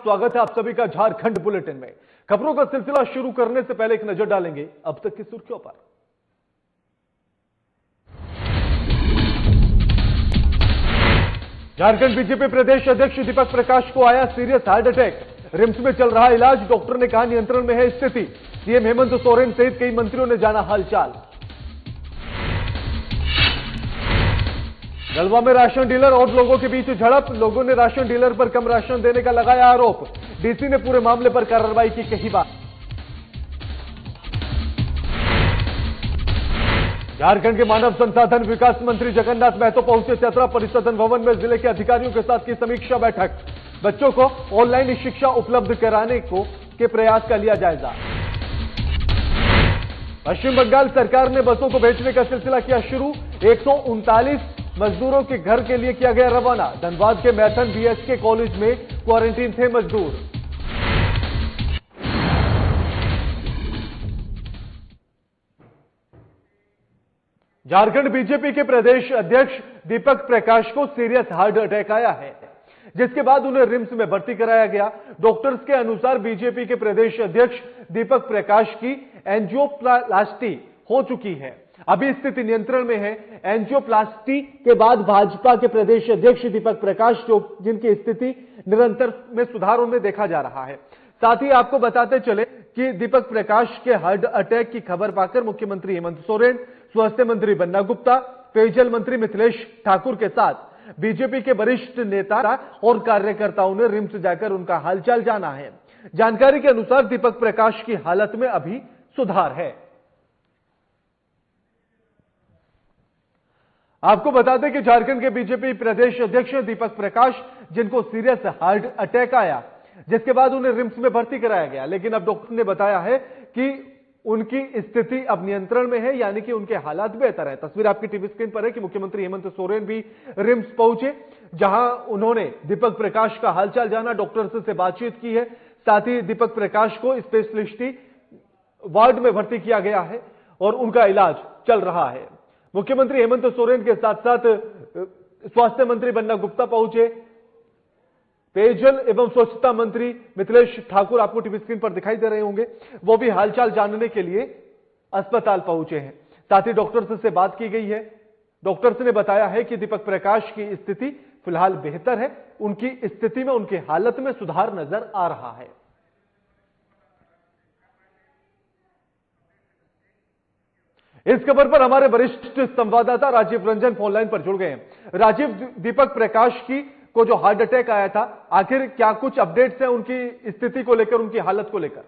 स्वागत है आप सभी का झारखंड बुलेटिन में। खबरों का सिलसिला शुरू करने से पहले एक नजर डालेंगे अब तक की सुर्खियों पर। झारखंड बीजेपी प्रदेश अध्यक्ष दीपक प्रकाश को आया सीरियस हार्ट अटैक। रिम्स में चल रहा इलाज, डॉक्टर ने कहा नियंत्रण में है स्थिति। सीएम हेमंत सोरेन सहित कई मंत्रियों ने जाना हालचाल। गलवा में राशन डीलर और लोगों के बीच झड़प, लोगों ने राशन डीलर पर कम राशन देने का लगाया आरोप। डीसी ने पूरे मामले पर कार्रवाई की, कही बात। झारखंड के मानव संसाधन विकास मंत्री जगन्नाथ महतो पहुंचे चतरा परिसदन भवन में जिले के अधिकारियों के साथ की समीक्षा बैठक। बच्चों को ऑनलाइन शिक्षा उपलब्ध कराने के प्रयास का लिया जायजा। पश्चिम बंगाल सरकार ने बसों को भेजने का सिलसिला किया शुरू। 139 मजदूरों के घर के लिए किया गया रवाना। धनबाद के मैथन बीएसके कॉलेज में क्वारंटीन थे मजदूर। झारखंड बीजेपी के प्रदेश अध्यक्ष दीपक प्रकाश को सीरियस हार्ट अटैक आया है, जिसके बाद उन्हें रिम्स में भर्ती कराया गया। डॉक्टर्स के अनुसार बीजेपी के प्रदेश अध्यक्ष दीपक प्रकाश की एंजियोप्लास्टी हो चुकी है, अभी स्थिति नियंत्रण में है। एंजियोप्लास्टी के बाद भाजपा के प्रदेश अध्यक्ष दीपक प्रकाश जिनकी स्थिति निरंतर में सुधार उनमें देखा जा रहा है। साथ ही आपको बताते चले कि दीपक प्रकाश के हार्ट अटैक की खबर पाकर मुख्यमंत्री हेमंत सोरेन, स्वास्थ्य मंत्री बन्ना गुप्ता, पेयजल मंत्री मिथिलेश ठाकुर के साथ बीजेपी के वरिष्ठ नेता और कार्यकर्ताओं ने रिम्स जाकर उनका हालचाल जाना है। जानकारी के अनुसार दीपक प्रकाश की हालत में अभी सुधार है। आपको बता दें कि झारखंड के बीजेपी प्रदेश अध्यक्ष दीपक प्रकाश, जिनको सीरियस हार्ट अटैक आया, जिसके बाद उन्हें रिम्स में भर्ती कराया गया, लेकिन अब डॉक्टर ने बताया है कि उनकी स्थिति अब नियंत्रण में है, यानी कि उनके हालात बेहतर है। तस्वीर आपकी टीवी स्क्रीन पर है कि मुख्यमंत्री हेमंत सोरेन भी रिम्स पहुंचे, जहां उन्होंने दीपक प्रकाश का हालचाल जाना, डॉक्टर्स से बातचीत की है। साथ ही दीपक प्रकाश को स्पेशलिस्ट वार्ड में भर्ती किया गया है और उनका इलाज चल रहा है। मुख्यमंत्री हेमंत सोरेन के साथ साथ स्वास्थ्य मंत्री बन्ना गुप्ता पहुंचे, पेयजल एवं स्वच्छता मंत्री मिथिलेश ठाकुर आपको टीवी स्क्रीन पर दिखाई दे रहे होंगे, वो भी हालचाल जानने के लिए अस्पताल पहुंचे हैं। साथ ही डॉक्टर्स से बात की गई है। डॉक्टर्स ने बताया है कि दीपक प्रकाश की स्थिति फिलहाल बेहतर है, उनकी स्थिति में, उनकी हालत में सुधार नजर आ रहा है। इस खबर पर हमारे वरिष्ठ संवाददाता राजीव रंजन फोनलाइन पर जुड़ गए हैं। राजीव, दीपक प्रकाश को जो हार्ट अटैक आया था, आखिर क्या कुछ अपडेट्स हैं उनकी स्थिति को लेकर, उनकी हालत को लेकर?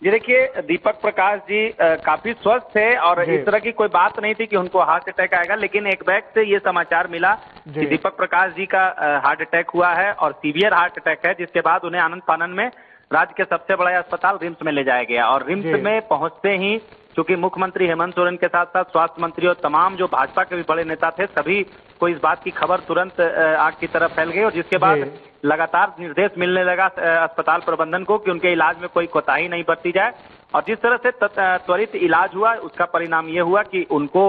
जी देखिए, दीपक प्रकाश जी काफी स्वस्थ थे और इस तरह की कोई बात नहीं थी कि उनको हार्ट अटैक आएगा, लेकिन एक व्यक्ति से ये समाचार मिला कि दीपक प्रकाश जी का हार्ट अटैक हुआ है और सीवियर हार्ट अटैक है, जिसके बाद उन्हें आनंद फानन में राज्य के सबसे बड़ा अस्पताल रिम्स में ले जाया गया। और रिम्स में पहुंचते ही क्योंकि मुख्यमंत्री हेमंत सोरेन के साथ साथ स्वास्थ्य मंत्री और तमाम जो भाजपा के भी बड़े नेता थे, सभी को इस बात की खबर तुरंत आग की तरफ फैल गई और जिसके बाद लगातार निर्देश मिलने लगा अस्पताल प्रबंधन को कि उनके इलाज में कोई कोताही नहीं बरती जाए। और जिस तरह से त्वरित इलाज हुआ, उसका परिणाम ये हुआ कि उनको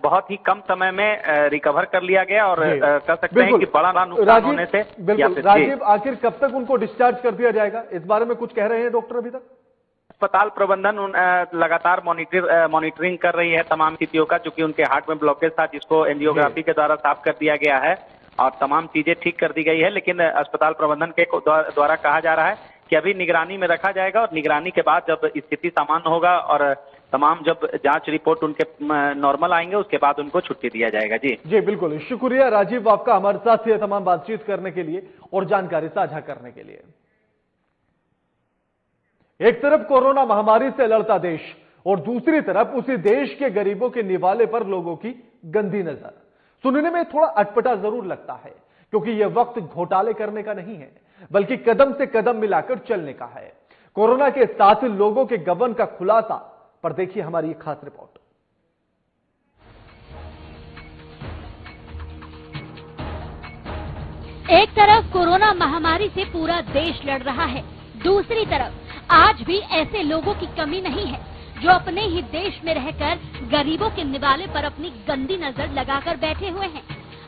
बहुत ही कम समय में रिकवर कर लिया गया और कह सकते हैं कि बड़ा नुकसान होने से। राजीव, आखिर कब तक उनको डिस्चार्ज कर दिया जाएगा, इस बारे में कुछ कह रहे हैं डॉक्टर अभी तक? अस्पताल प्रबंधन लगातार मॉनिटरिंग कर रही है तमाम स्थितियों का, चूंकि उनके हार्ट में ब्लॉकेज था जिसको एंजियोग्राफी के द्वारा साफ कर दिया गया है और तमाम चीजें ठीक कर दी गई है। लेकिन अस्पताल प्रबंधन के द्वारा कहा जा रहा है कि अभी निगरानी में रखा जाएगा और निगरानी के बाद जब स्थिति सामान्य होगा और तमाम जब जांच रिपोर्ट उनके नॉर्मल आएंगे, उसके बाद उनको छुट्टी दिया जाएगा। जी बिल्कुल, शुक्रिया राजीव आपका हमारे साथ ये तमाम बातचीत करने के लिए और जानकारी साझा करने के लिए। एक तरफ कोरोना महामारी से लड़ता देश और दूसरी तरफ उसी देश के गरीबों के निवाले पर लोगों की गंदी नजर। सुनने में थोड़ा अटपटा जरूर लगता है, क्योंकि यह वक्त घोटाले करने का नहीं है, बल्कि कदम से कदम मिलाकर चलने का है। कोरोना के साथ लोगों के गबन का खुलासा पर देखिए हमारी एक खास रिपोर्ट। एक तरफ कोरोना महामारी से पूरा देश लड़ रहा है, दूसरी तरफ आज भी ऐसे लोगों की कमी नहीं है जो अपने ही देश में रहकर गरीबों के निवाले पर अपनी गंदी नजर लगाकर बैठे हुए हैं।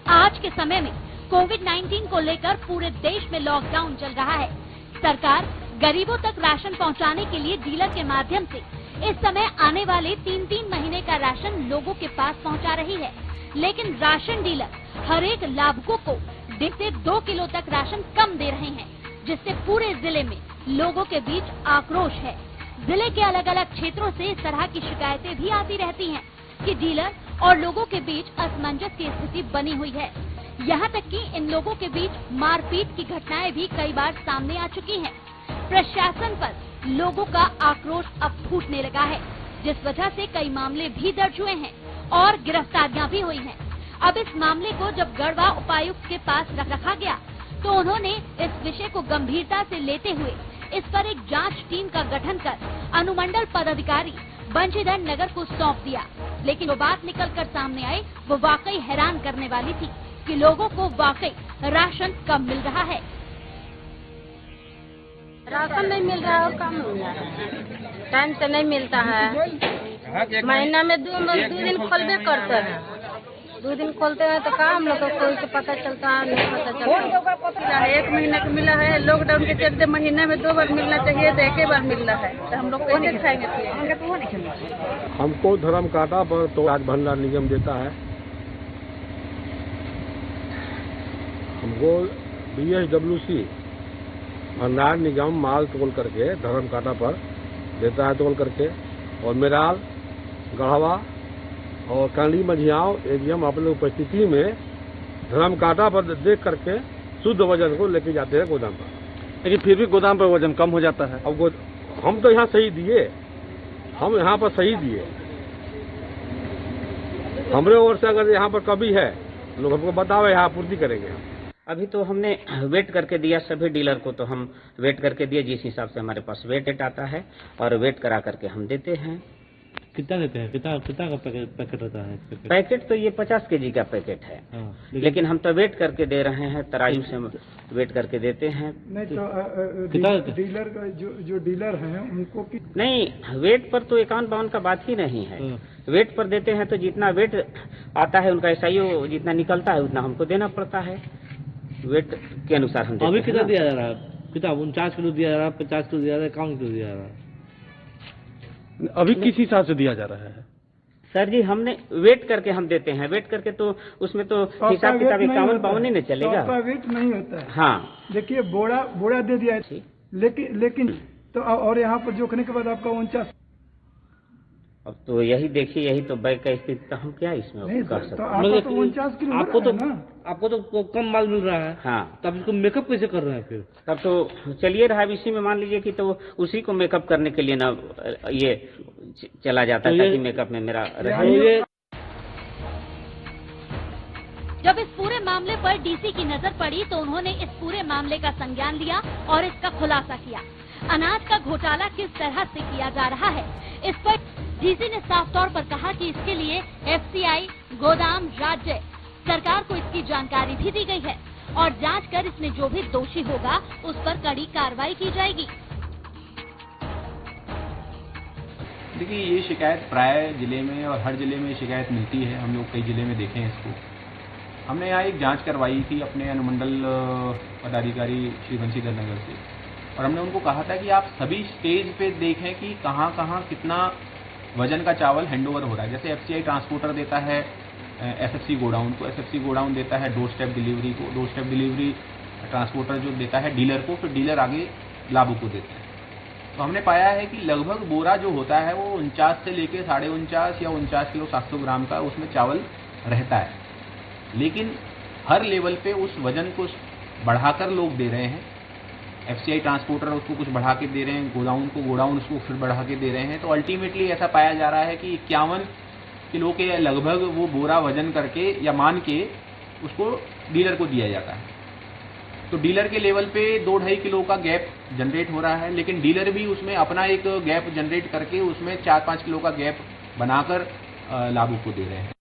आज के समय में कोविड-19 को लेकर पूरे देश में लॉकडाउन चल रहा है। सरकार गरीबों तक राशन पहुंचाने के लिए डीलर के माध्यम से इस समय आने वाले 3-3 महीने का राशन लोगों के पास पहुंचा रही है, लेकिन राशन डीलर हर एक लाभुकों को 1.5 से 2 किलो तक राशन कम दे रहे हैं, जिससे पूरे जिले में लोगों के बीच आक्रोश है। जिले के अलग अलग क्षेत्रों से इस तरह की शिकायतें भी आती रहती हैं कि डीलर और लोगों के बीच असमंजस की स्थिति बनी हुई है। यहाँ तक कि इन लोगों के बीच मारपीट की घटनाएं भी कई बार सामने आ चुकी हैं। प्रशासन पर लोगों का आक्रोश अब फूटने लगा है, जिस वजह से कई मामले भी दर्ज हुए हैं और गिरफ्तारियां भी हुई हैं। अब इस मामले को जब गढ़वा उपायुक्त के पास रखा गया तो उन्होंने इस विषय को गंभीरता से लेते हुए इस पर एक जांच टीम का गठन कर अनुमंडल पदाधिकारी बंशीधर नगर को सौंप दिया। लेकिन वो बात निकलकर सामने आई वो वाकई हैरान करने वाली थी कि लोगों को वाकई राशन कम मिल रहा है। राशन नहीं मिल रहा है, कम मिल रहा है, टाइम से नहीं मिलता है। महीना में 2 दिन खोलबे करते हैं, 2 दिन खोलते हैं तो कहाँ हम लोग को कोई को पता चलता है, नहीं पता चलता है। 1 महीने का मिला है, लॉकडाउन के चलते महीने में 2 बार मिलना चाहिए तो 1 बार मिल रहा है, तो हम लोग कैसे खाएंगे? हमको धर्म काटा पर तो आज भंडार निगम देता है, हमको BSWC भंडार निगम माल तोल करके धर्म काटा पर देता है तोल करके, और मेराल गढ़वा और कांडी मझियाओं एरिया में अपने उपस्थिति में धर्म काटा पर देख करके शुद्ध वजन को लेके जाते हैं गोदाम पर। लेकिन फिर भी गोदाम पर वजन कम हो जाता है। अब हम तो यहाँ सही दिए, हम यहाँ पर सही दिए, हमारे ओर से अगर यहाँ पर कभी है लोग हमको बताओ, यहाँ पूर्ति करेंगे हम। अभी तो हमने वेट करके दिया सभी डीलर को, तो हम वेट करके दिए जिस हिसाब से हमारे पास वेट आता है और वेट करा करके हम देते हैं। कितना देते हैं? कितना का पैकेट रहता है? पैकेट तो ये 50 kg का पैकेट है। लेकिन हम तो वेट करके दे रहे हैं, तराजू से वेट करके देते हैं। नहीं तो डीलर का जो डीलर हैं उनको नहीं, वेट पर तो 51-52 का बात ही नहीं है। वेट पर देते हैं तो जितना वेट आता है उनका SIO जितना निकलता है उतना हमको देना पड़ता है, वेट के अनुसार हम देते हैं। अभी कितना दिया जा रहा है? कितना 49 किलो दिया जा रहा है, 50 किलो दिया जा रहा है, 51 किलो दिया जा रहा है? अभी किस हिसाब से दिया जा रहा है? सर जी हमने वेट करके हम देते हैं, वेट करके तो उसमें तो हिसाब किताब 51-52 नहीं चलेगा। वेट नहीं होता है। हाँ देखिए बोड़ा दे दिया है, लेकिन तो और यहाँ पर जोखने के बाद आपका 49। अब तो यही देखिए, यही तो बैग का स्थिति, तो हम क्या इसमें कर सकते हैं? आपको तो 49 किलो आपको तो कम माल मिल रहा है। हाँ, तब इसको मेकअप कैसे कर रहे हैं फिर? तब तो चलिए रहा इसी में मान लीजिए कि तो उसी को मेकअप करने के लिए ना ये चला जाता है ताकि मेकअप में मेरा रहे। जब इस पूरे मामले पर DC की नजर पड़ी तो उन्होंने इस पूरे मामले का संज्ञान लिया और इसका खुलासा किया। अनाज का घोटाला किस तरह से किया जा रहा है, इस पर DC ने साफ तौर पर कहा कि इसके लिए FCI, गोदाम, राज्य सरकार को इसकी जानकारी भी दी गई है और जांच कर इसमें जो भी दोषी होगा उस पर कड़ी कार्रवाई की जाएगी। देखिए, ये शिकायत प्राय जिले में और हर जिले में शिकायत मिलती है, हम लोग कई जिले में देखे हैं इसको। हमने यहाँ एक जांच करवाई थी अपने अनुमंडल पदाधिकारी श्री बंशीधर नगर से, और हमने उनको कहा था कि आप सभी स्टेज पे देखें कि कहाँ कहाँ कितना वजन का चावल हैंडओवर हो रहा है। जैसे FCI ट्रांसपोर्टर देता है SFC गोडाउन को, SFC गोडाउन देता है डोर स्टेप डिलीवरी को, डोर स्टेप डिलीवरी ट्रांसपोर्टर जो देता है डीलर को, फिर डीलर आगे लाभुक को देता है। तो हमने पाया है कि लगभग बोरा जो होता है वो 49 से लेके 49.5 या 49 किलो 700 ग्राम का उसमें चावल रहता है, लेकिन हर लेवल पे उस वजन को बढ़ाकर लोग दे रहे हैं। FCI ट्रांसपोर्टर उसको कुछ बढ़ा के दे रहे हैं, गोडाउन उसको फिर बढ़ा के दे रहे हैं। तो अल्टीमेटली ऐसा पाया जा रहा है कि 51 किलो के लगभग वो बोरा वजन करके या मान के उसको डीलर को दिया जाता है। तो डीलर के लेवल पे 2-2.5 किलो का गैप जनरेट हो रहा है, लेकिन डीलर भी उसमें अपना एक गैप जनरेट करके उसमें 4-5 किलो का गैप बनाकर लाभुक को दे रहे हैं।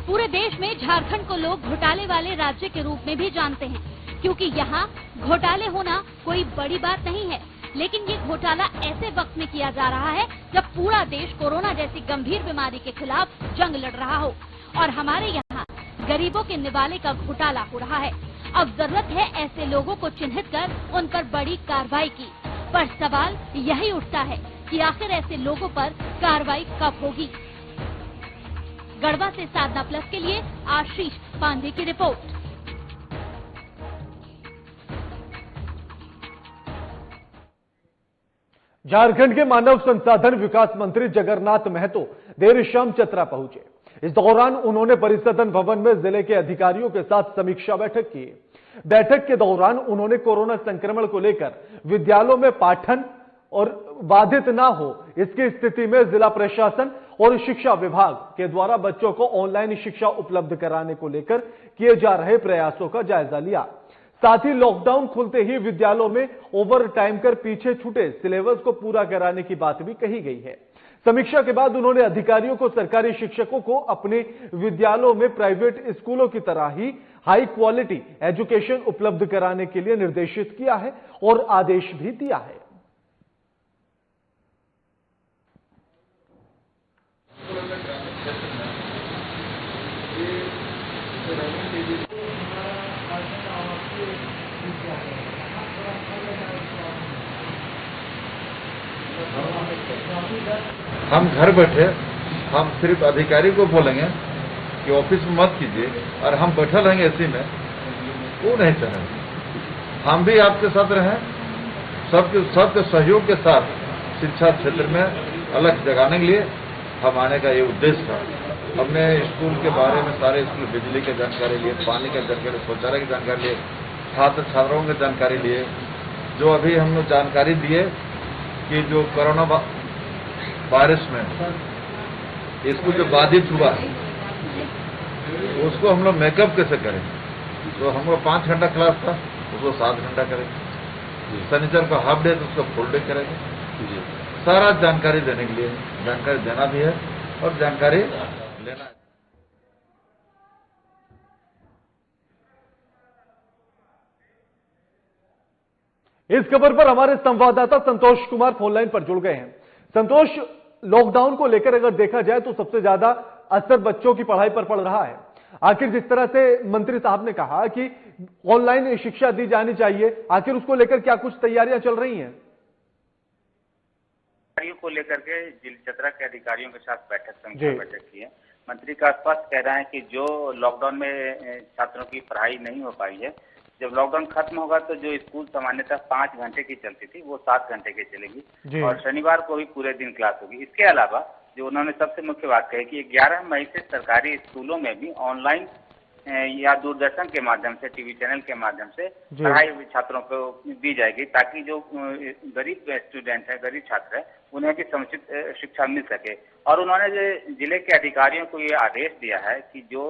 पूरे देश में झारखंड को लोग घोटाले वाले राज्य के रूप में भी जानते हैं, क्योंकि यहाँ घोटाले होना कोई बड़ी बात नहीं है। लेकिन ये घोटाला ऐसे वक्त में किया जा रहा है जब पूरा देश कोरोना जैसी गंभीर बीमारी के खिलाफ जंग लड़ रहा हो और हमारे यहाँ गरीबों के निवाले का घोटाला हो रहा है। अब जरूरत है ऐसे लोगों को चिन्हित कर उन पर बड़ी कार्रवाई की। पर सवाल यही उठता है कि आखिर ऐसे लोगों पर कार्रवाई कब होगी। गढ़वा से साधना प्लस के लिए आशीष पांडे की रिपोर्ट। झारखंड के मानव संसाधन विकास मंत्री जगन्नाथ महतो देर शाम चतरा पहुंचे। इस दौरान उन्होंने परिसदन भवन में जिले के अधिकारियों के साथ समीक्षा बैठक की। बैठक के दौरान उन्होंने कोरोना संक्रमण को लेकर विद्यालयों में पाठन और बाधित ना हो इसकी स्थिति में जिला प्रशासन और शिक्षा विभाग के द्वारा बच्चों को ऑनलाइन शिक्षा उपलब्ध कराने को लेकर किए जा रहे प्रयासों का जायजा लिया। साथ ही लॉकडाउन खुलते ही विद्यालयों में ओवर टाइम कर पीछे छूटे सिलेबस को पूरा कराने की बात भी कही गई है। समीक्षा के बाद उन्होंने अधिकारियों को सरकारी शिक्षकों को अपने विद्यालयों में प्राइवेट स्कूलों की तरह ही हाई क्वालिटी एजुकेशन उपलब्ध कराने के लिए निर्देशित किया है और आदेश भी दिया है। हम घर बैठे हम सिर्फ अधिकारी को बोलेंगे कि ऑफिस में मत कीजिए और हम बैठे रहेंगे एसी में, वो नहीं चाहेंगे। हम भी आपके साथ रहें, सबके सहयोग के साथ शिक्षा क्षेत्र में अलग जगाने के लिए हम आने का ये उद्देश्य था। हमने स्कूल के बारे में सारे स्कूल बिजली की जानकारी लिए, पानी की जानकारी, शौचालय की जानकारी लिए, छात्र छात्राओं की जानकारी लिए। जो अभी हम लोग जानकारी दिए कि जो कोरोना वायरस में स्कूल जो बाधित हुआ उसको हम लोग मेकअप कैसे करें। तो हम लोग 5 घंटा क्लास था उसको 7 घंटा करेंगे, शनिचर को हाफ डे तो उसको फुल डे करेंगे। सारा जानकारी देने के लिए, जानकारी देना भी है और जानकारी लेना है। इस खबर पर हमारे संवाददाता संतोष कुमार फोनलाइन पर जुड़ गए हैं। संतोष, लॉकडाउन को लेकर अगर देखा जाए तो सबसे ज्यादा असर बच्चों की पढ़ाई पर पड़ रहा है। आखिर जिस तरह से मंत्री साहब ने कहा कि ऑनलाइन शिक्षा दी जानी चाहिए, आखिर उसको लेकर क्या कुछ तैयारियां चल रही हैं? को लेकर के जिला चतरा के अधिकारियों के साथ समीक्षा बैठक की है। मंत्री का स्पष्ट कह रहा है कि जो लॉकडाउन में छात्रों की पढ़ाई नहीं हो पाई है, जब लॉकडाउन खत्म होगा तो जो स्कूल सामान्यतः 5 घंटे की चलती थी वो 7 घंटे की चलेगी और शनिवार को भी पूरे दिन क्लास होगी। इसके अलावा जो उन्होंने सबसे मुख्य बात कही कि 11 मई से सरकारी स्कूलों में भी ऑनलाइन या दूरदर्शन के माध्यम से, टीवी चैनल के माध्यम से पढ़ाई छात्रों को दी जाएगी, ताकि जो गरीब स्टूडेंट है, गरीब छात्र है, उन्हें भी समुचित शिक्षा मिल सके। और उन्होंने जिले के अधिकारियों को ये आदेश दिया है कि जो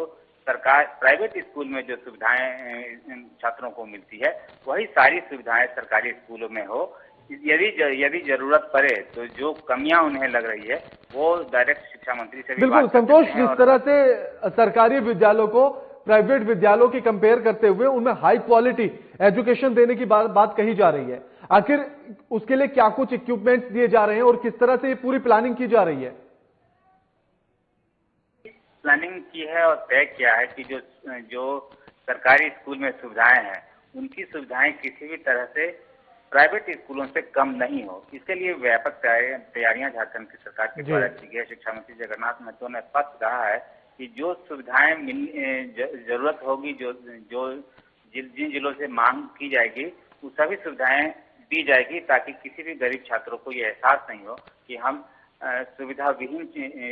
सरकार प्राइवेट स्कूल में जो सुविधाएं छात्रों को मिलती है वही सारी सुविधाएं सरकारी स्कूलों में हो। यदि जरूरत पड़े तो जो कमियां उन्हें लग रही है वो डायरेक्ट शिक्षा मंत्री से भी बिल्कुल संतोष, जिस तरह से सरकारी विद्यालयों को प्राइवेट विद्यालयों की कंपेयर करते हुए उनमें हाई क्वालिटी एजुकेशन देने की बात कही जा रही है, आखिर उसके लिए क्या कुछ इक्विपमेंट दिए जा रहे हैं और किस तरह से ये पूरी प्लानिंग की जा रही है? प्लानिंग की है और तय किया है कि जो सरकारी स्कूल में सुविधाएं हैं उनकी सुविधाएं किसी भी तरह से प्राइवेट स्कूलों से कम नहीं हो। इसके लिए व्यापक तैयारियां झारखंड की सरकार के द्वारा की गई। शिक्षा मंत्री जगन्नाथ महतो ने स्पष्ट कहा है कि जो सुविधाएं जरूरत होगी, जिन जिलों से मांग की जाएगी वो सभी सुविधाएं दी जाएगी, ताकि किसी भी गरीब छात्रों को ये एहसास नहीं हो कि हम सुविधा विहीन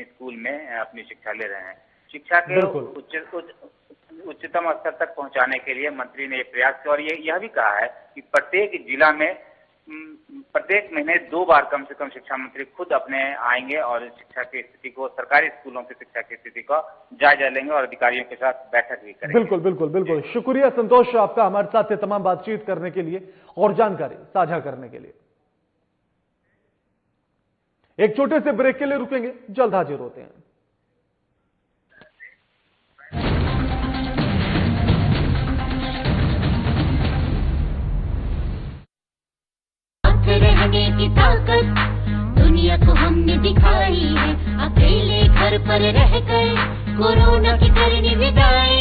स्कूल में अपनी शिक्षा ले रहे हैं। शिक्षा के उच्चतम स्तर तक पहुंचाने के लिए मंत्री ने प्रयास किया और यह भी कहा है कि प्रत्येक जिला में प्रत्येक महीने 2 बार कम से कम शिक्षा मंत्री खुद अपने आएंगे और शिक्षा की स्थिति को, सरकारी स्कूलों की शिक्षा की स्थिति का जायजा लेंगे और अधिकारियों के साथ बैठक भी करेंगे। बिल्कुल बिल्कुल बिल्कुल, शुक्रिया संतोष आपका हमारे साथ ये तमाम बातचीत करने के लिए और जानकारी साझा करने के लिए। एक छोटे से ब्रेक के लिए रुकेंगे, जल्द हाजिर होते हैं। रहने की ताकत दुनिया को हमने दिखाई है, अकेले घर पर रह गए कोरोना की करनी विदाई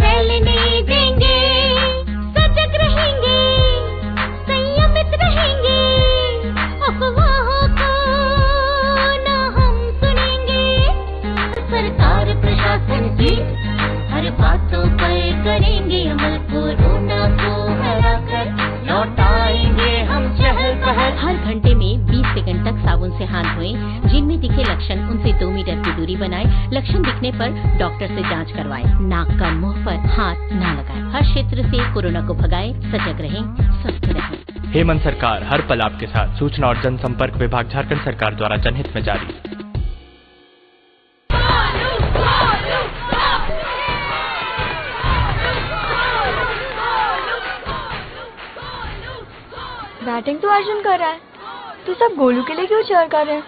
फैलने देंगे, सजग रहेंगे, संयमित रहेंगे, अफवाहों को न हम सुनेंगे। सरकार प्रशासन की हर बातों पर करेंगे अमल, कोरोना को हराकर लौटाएंगे हम चहल पहल। हर घंटे में 20 सेकंड तक साबुन से हाथ धोएं। जिनमें दिखे लक्षण उनसे 2 मीटर की दूरी बनाएं। लक्षण दिखने पर डॉक्टर से जांच करवाएं। नाक कान मुंह पर हाथ न लगाएं। हर क्षेत्र से कोरोना को भगाएं। सजग रहें, स्वस्थ रहें। हेमंत सरकार, हर पल आपके साथ। सूचना और जनसंपर्क विभाग, झारखंड सरकार द्वारा जनहित में जारी। बैटिंग तो अर्जुन कर रहा है, तो सब गोलू के लिए क्यों चेयर कर रहे हैं?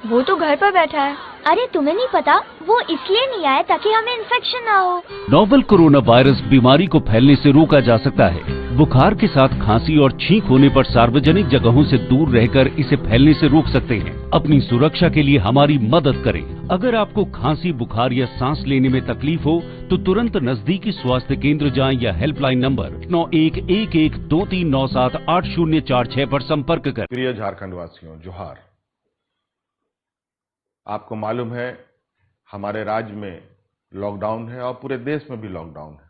वो तो घर पर बैठा है। अरे तुम्हें नहीं पता, वो इसलिए नहीं आया ताकि हमें इन्फेक्शन ना हो। नोवेल कोरोना वायरस बीमारी को फैलने से रोका जा सकता है। बुखार के साथ खांसी और छींक होने पर सार्वजनिक जगहों से दूर रहकर इसे फैलने से रोक सकते हैं। अपनी सुरक्षा के लिए हमारी मदद करें। अगर आपको खांसी, बुखार या सांस लेने में तकलीफ हो तो तुरंत नजदीकी स्वास्थ्य केंद्र जाएं या हेल्पलाइन नंबर 911123978046 पर संपर्क करें। प्रिय झारखंड वासियों, जोहार। आपको मालूम है हमारे राज्य में लॉकडाउन है और पूरे देश में भी लॉकडाउन है।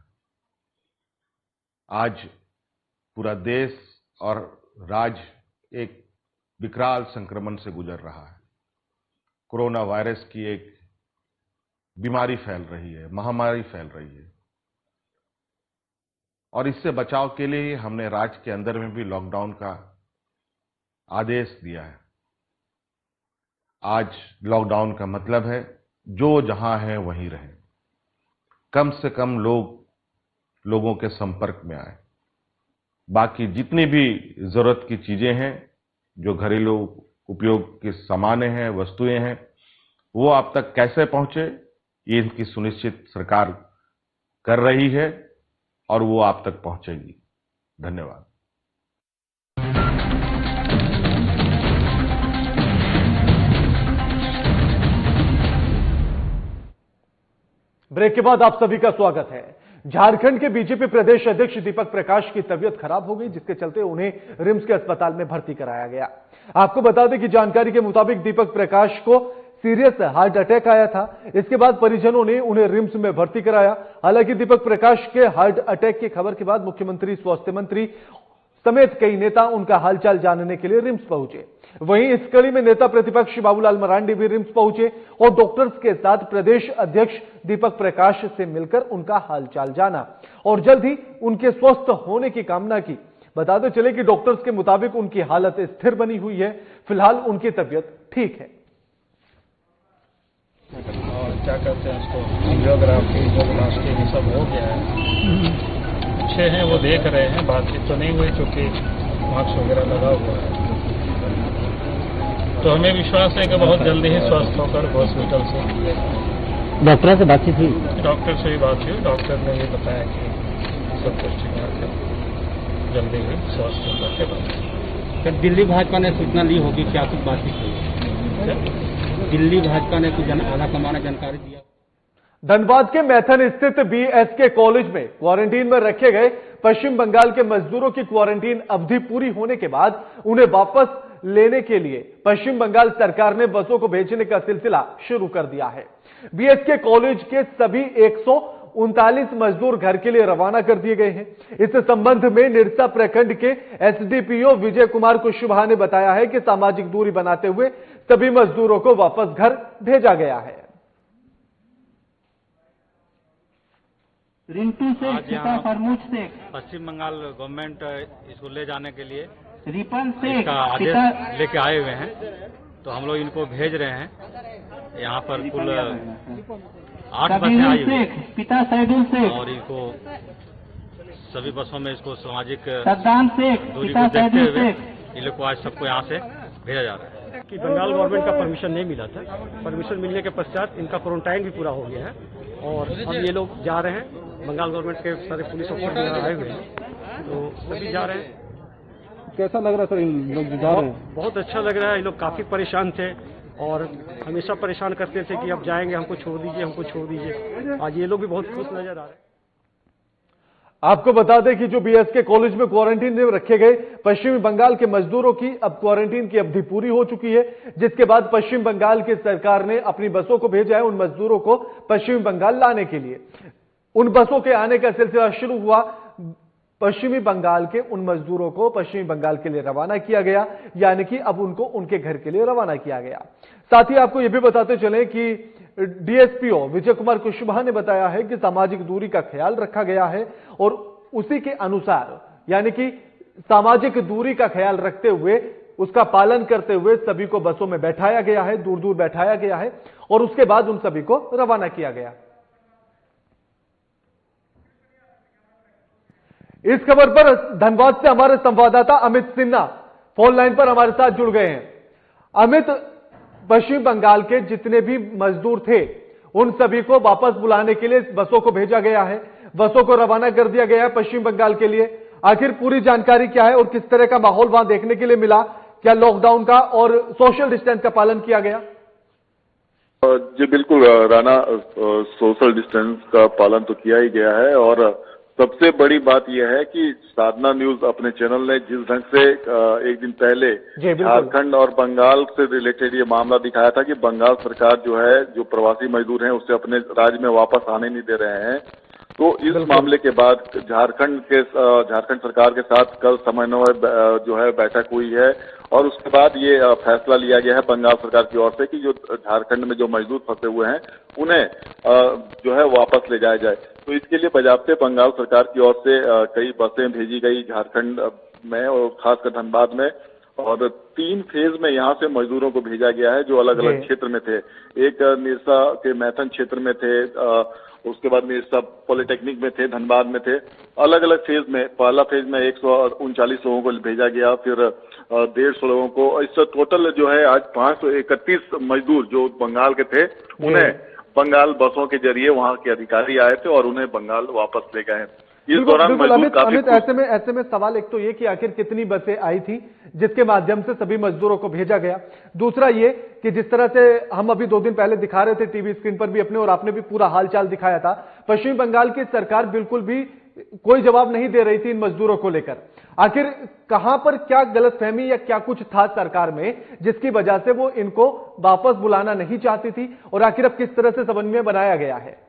आज पूरा देश और राज्य एक विकराल संक्रमण से गुजर रहा है। कोरोना वायरस की एक बीमारी फैल रही है, महामारी फैल रही है, और इससे बचाव के लिए हमने राज्य के अंदर में भी लॉकडाउन का आदेश दिया है। आज लॉकडाउन का मतलब है जो जहां है वहीं रहे, कम से कम लोगों के संपर्क में आए। बाकी जितनी भी जरूरत की चीजें हैं, जो घरेलू उपयोग के सामानें हैं, वस्तुएं हैं, वो आप तक कैसे पहुंचे, ये इनकी सुनिश्चित सरकार कर रही है और वो आप तक पहुंचेगी। धन्यवाद। ब्रेक के बाद आप सभी का स्वागत है। झारखंड के बीजेपी प्रदेश अध्यक्ष दीपक प्रकाश की तबीयत खराब हो गई, जिसके चलते उन्हें रिम्स के अस्पताल में भर्ती कराया गया। आपको बता दें कि जानकारी के मुताबिक दीपक प्रकाश को सीरियस हार्ट अटैक आया था। इसके बाद परिजनों ने उन्हें रिम्स में भर्ती कराया। हालांकि दीपक प्रकाश के हार्ट अटैक की खबर के बाद मुख्यमंत्री, स्वास्थ्य मंत्री समेत कई नेता उनका हालचाल जानने के लिए रिम्स पहुंचे। वहीं इस कड़ी में नेता प्रतिपक्ष बाबूलाल मरांडी भी रिम्स पहुंचे और डॉक्टर्स के साथ प्रदेश अध्यक्ष दीपक प्रकाश से मिलकर उनका हालचाल जाना और जल्द ही उनके स्वस्थ होने की कामना की। बताते चले कि डॉक्टर्स के मुताबिक उनकी हालत स्थिर बनी हुई है। फिलहाल उनकी तबीयत ठीक है। और क्या कहते हैं उसको, एंजियोग्राफी, एंजियोप्लास्टी ये सब हो गया है। अच्छे हैं, वो देख रहे हैं। बातचीत तो नहीं हुई क्योंकि मास्क वगैरह लगा हुआ है। तो हमें विश्वास है कि बहुत जल्दी ही स्वस्थ होकर हॉस्पिटल से। डॉक्टर से बातचीत हुई? डॉक्टर से ही बात हुई। डॉक्टर ने ये बताया कि सब कुछ ठीक है, जल्दी ही स्वस्थ होकर के बाद। दिल्ली भाजपा ने सूचना ली होगी, क्या कुछ बातचीत हुई? दिल्ली भाजपा ने कुछ आला कमान जानकारी दिया? धनबाद के मैथन स्थित बीएसके कॉलेज में क्वारंटीन में रखे गए पश्चिम बंगाल के मजदूरों की क्वारंटीन अवधि पूरी होने के बाद उन्हें वापस लेने के लिए पश्चिम बंगाल सरकार ने बसों को भेजने का सिलसिला शुरू कर दिया है। बीएसके कॉलेज के सभी 139 मजदूर घर के लिए रवाना कर दिए गए हैं। इस संबंध में निरसा प्रखंड के एसडीपीओ विजय कुमार कुशवाहा ने बताया है कि सामाजिक दूरी बनाते हुए सभी मजदूरों को वापस घर भेजा गया है। रिंटू शेख, पिता फरमूज शेख, पश्चिम बंगाल गवर्नमेंट इसको ले जाने के लिए रिपन शेख इसका आदेश लेके आए हुए हैं, तो हम लोग इनको भेज रहे हैं। यहाँ पर कुल 8 बसें आई हुई हैं, पिता सैदुल शेख, और इनको सभी बसों में इसको सामाजिक सद्दाम शेख, दूरी पिता को देखते सैदुल हुए शेख। इन लोग को आज सबको यहाँ से भेजा जा रहा है। कि बंगाल गवर्नमेंट का परमिशन नहीं मिला था। परमिशन मिलने के पश्चात इनका क्वारंटाइन भी पूरा हो गया है और अब ये लोग जा रहे हैं। बंगाल गवर्नमेंट के सारे पुलिस ऑफिसर आए हुए हैं, तो सभी जा रहे हैं। कैसा लग रहा है सर इन लोग जा रहे हैं? बहुत अच्छा लग रहा है। ये लोग काफी परेशान थे और हमेशा परेशान करते थे कि अब जाएंगे, हमको छोड़ दीजिए, हमको छोड़ दीजिए। आज ये लोग भी बहुत खुश नजर आ रहे हैं। आपको बता दें कि जो बीएसके कॉलेज में क्वारंटीन में रखे गए पश्चिमी बंगाल के मजदूरों की अब क्वारंटीन की अवधि पूरी हो चुकी है, जिसके बाद पश्चिम बंगाल की सरकार ने अपनी बसों को भेजा है उन मजदूरों को पश्चिम बंगाल लाने के लिए। उन बसों के आने का सिलसिला शुरू हुआ। पश्चिमी बंगाल के उन मजदूरों को पश्चिमी बंगाल के लिए रवाना किया गया, यानी कि अब उनको उनके घर के लिए रवाना किया गया। साथ ही आपको यह भी बताते चले कि डीएसपीओ विजय कुमार कुशवाहा ने बताया है कि सामाजिक दूरी का ख्याल रखा गया है और उसी के अनुसार, यानी कि सामाजिक दूरी का ख्याल रखते हुए उसका पालन करते हुए सभी को बसों में बैठाया गया है, दूर दूर बैठाया गया है और उसके बाद उन सभी को रवाना किया गया। इस खबर पर धनबाद से हमारे संवाददाता अमित सिन्हा फोन लाइन पर हमारे साथ जुड़ गए हैं। अमित, पश्चिम बंगाल के जितने भी मजदूर थे उन सभी को वापस बुलाने के लिए बसों को भेजा गया है, बसों को रवाना कर दिया गया है पश्चिम बंगाल के लिए। आखिर पूरी जानकारी क्या है और किस तरह का माहौल वहां देखने के लिए मिला? क्या लॉकडाउन का और सोशल डिस्टेंस का पालन किया गया? जी बिल्कुल राना, सोशल डिस्टेंस का पालन तो किया ही गया है और सबसे बड़ी बात यह है कि साधना न्यूज अपने चैनल ने जिस ढंग से एक दिन पहले झारखंड और बंगाल से रिलेटेड ये मामला दिखाया था कि बंगाल सरकार जो है जो प्रवासी मजदूर हैं उससे अपने राज्य में वापस आने नहीं दे रहे हैं, तो इस मामले के बाद झारखंड सरकार के साथ कल समन्वय जो है बैठक हुई है और उसके बाद ये फैसला लिया गया है बंगाल सरकार की ओर से कि जो झारखंड में जो मजदूर फंसे हुए हैं उन्हें जो है वापस ले जाया जाए। तो इसके लिए बजाबते बंगाल सरकार की ओर से कई बसें भेजी गई झारखंड में और खासकर धनबाद में, और 3 फेज में यहाँ से मजदूरों को भेजा गया है जो अलग अलग क्षेत्र में थे। एक निरसा के मैथन क्षेत्र में थे, उसके बाद निरसा पॉलिटेक्निक में थे, धनबाद में थे। अलग अलग फेज में, पहला फेज में 139 लोगों को भेजा गया, फिर 150 लोगों को। इससे टोटल जो है आज 531 मजदूर जो बंगाल के थे उन्हें बंगाल बसों के जरिए वहां के अधिकारी आए थे और उन्हें बंगाल वापस ले गए। इस दौरान अमित ऐसे में सवाल एक तो ये कि आखिर कितनी बसें आई थी जिसके माध्यम से सभी मजदूरों को भेजा गया? दूसरा ये कि जिस तरह से हम अभी 2 दिन पहले दिखा रहे थे टीवी स्क्रीन पर भी अपने, और आपने भी पूरा हालचाल दिखाया था, पश्चिम बंगाल की सरकार बिल्कुल भी कोई जवाब नहीं दे रही थी इन मजदूरों को लेकर। आखिर कहां पर क्या गलतफहमी या क्या कुछ था सरकार में जिसकी वजह से वो इनको वापस बुलाना नहीं चाहती थी, और आखिर अब किस तरह से समन्वय बनाया गया है?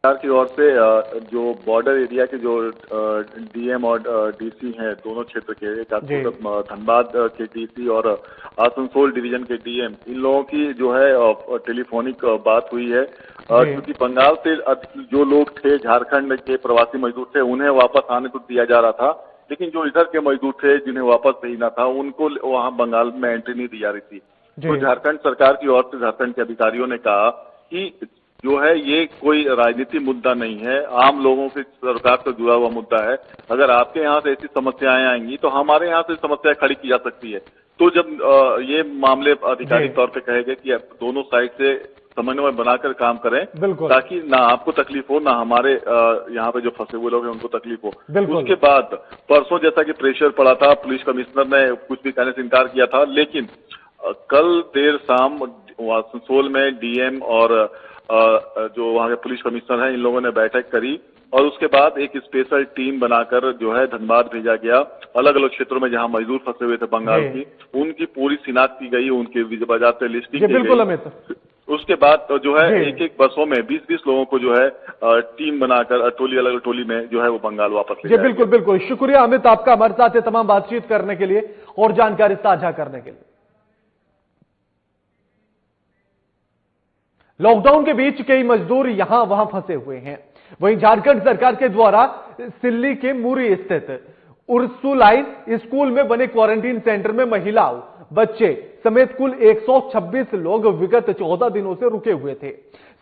सरकार की ओर से जो बॉर्डर एरिया के जो डीएम और डीसी हैं दोनों क्षेत्र के, धनबाद के डीसी और आसनसोल डिवीजन के डीएम, इन लोगों की जो है टेलीफोनिक बात हुई है क्योंकि बंगाल से जो लोग थे, झारखंड के प्रवासी मजदूर थे, उन्हें वापस आने को दिया जा रहा था, लेकिन जो इधर के मजदूर थे जिन्हें वापस भेजना था उनको वहां बंगाल में एंट्री नहीं दी जा रही थी। तो झारखंड सरकार की ओर से झारखंड के अधिकारियों ने कहा कि जो है ये कोई राजनीतिक मुद्दा नहीं है, आम लोगों से सरकार से जुड़ा हुआ मुद्दा है। अगर आपके यहाँ से ऐसी समस्याएं आएंगी तो हमारे यहाँ से समस्या खड़ी की जा सकती है। तो जब ये मामले आधिकारिक तौर पे कहे गए कि दोनों साइड से समन्वय बनाकर काम करें ताकि ना आपको तकलीफ हो ना हमारे यहाँ पे जो फंसे हुए लोग हैं उनको तकलीफ हो। उसके बाद परसों जैसा कि प्रेशर पड़ा था, पुलिस कमिश्नर ने कुछ भी कहने से इनकार किया था, लेकिन कल देर शाम आसनसोल में डीएम और जो वहाँ के पुलिस कमिश्नर हैं इन लोगों ने बैठक करी और उसके बाद एक स्पेशल टीम बनाकर जो है धनबाद भेजा गया। अलग अलग क्षेत्रों में जहाँ मजदूर फंसे हुए थे बंगाल की, उनकी पूरी शिनाख्त की गई, उनके वजह से लिस्टिंग की गई। उसके बाद तो जो है एक एक बसों में 20-20 लोगों को जो है टीम बनाकर टोली, अलग टोली में जो है वो बंगाल वापस ले बिल्कुल बिल्कुल। शुक्रिया अमित आपका हमारे साथ तमाम बातचीत करने के लिए और जानकारी साझा करने के लिए। लॉकडाउन के बीच कई मजदूर यहां वहां फंसे हुए हैं। वहीं झारखंड सरकार के द्वारा सिल्ली के मुरी स्थित उर्सुलाइन स्कूल में बने क्वारंटीन सेंटर में महिलाओं, बच्चे समेत कुल 126 लोग विगत 14 दिनों से रुके हुए थे।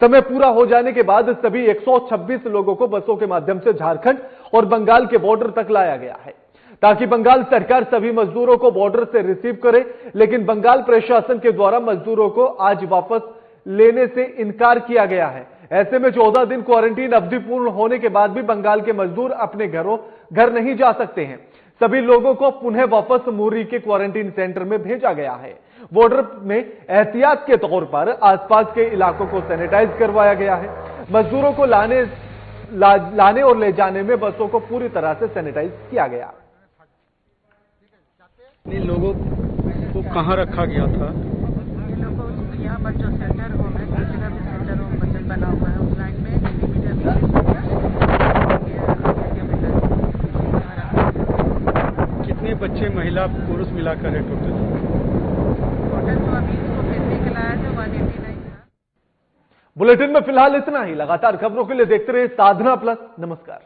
समय पूरा हो जाने के बाद सभी 126 लोगों को बसों के माध्यम से झारखंड और बंगाल के बॉर्डर तक लाया गया है ताकि बंगाल सरकार सभी मजदूरों को बॉर्डर से रिसीव करे, लेकिन बंगाल प्रशासन के द्वारा मजदूरों को आज वापस लेने से इनकार किया गया है। ऐसे में 14 दिन क्वारंटीन अवधि पूर्ण होने के बाद भी बंगाल के मजदूर अपने घर नहीं जा सकते हैं। सभी लोगों को पुनः वापस मुरी के क्वारंटीन सेंटर में भेजा गया है। बॉर्डर में एहतियात के तौर पर आसपास के इलाकों को सैनिटाइज करवाया गया है। मजदूरों को लाने और ले जाने में बसों को पूरी तरह से सैनिटाइज किया गया। इन लोगों को कहाँ रखा गया था? यहाँ पर जो सेंटर होम है, किसी का भी सेंटर होम बचत बना हुआ है, उस लाइन में कितने बच्चे महिला पुरुष मिलाकर है टोटल? तो अभी इसको फिर के लाया था 189। बुलेटिन में फिलहाल इतना ही। लगातार खबरों के लिए देखते रहिए साधना प्लस। नमस्कार।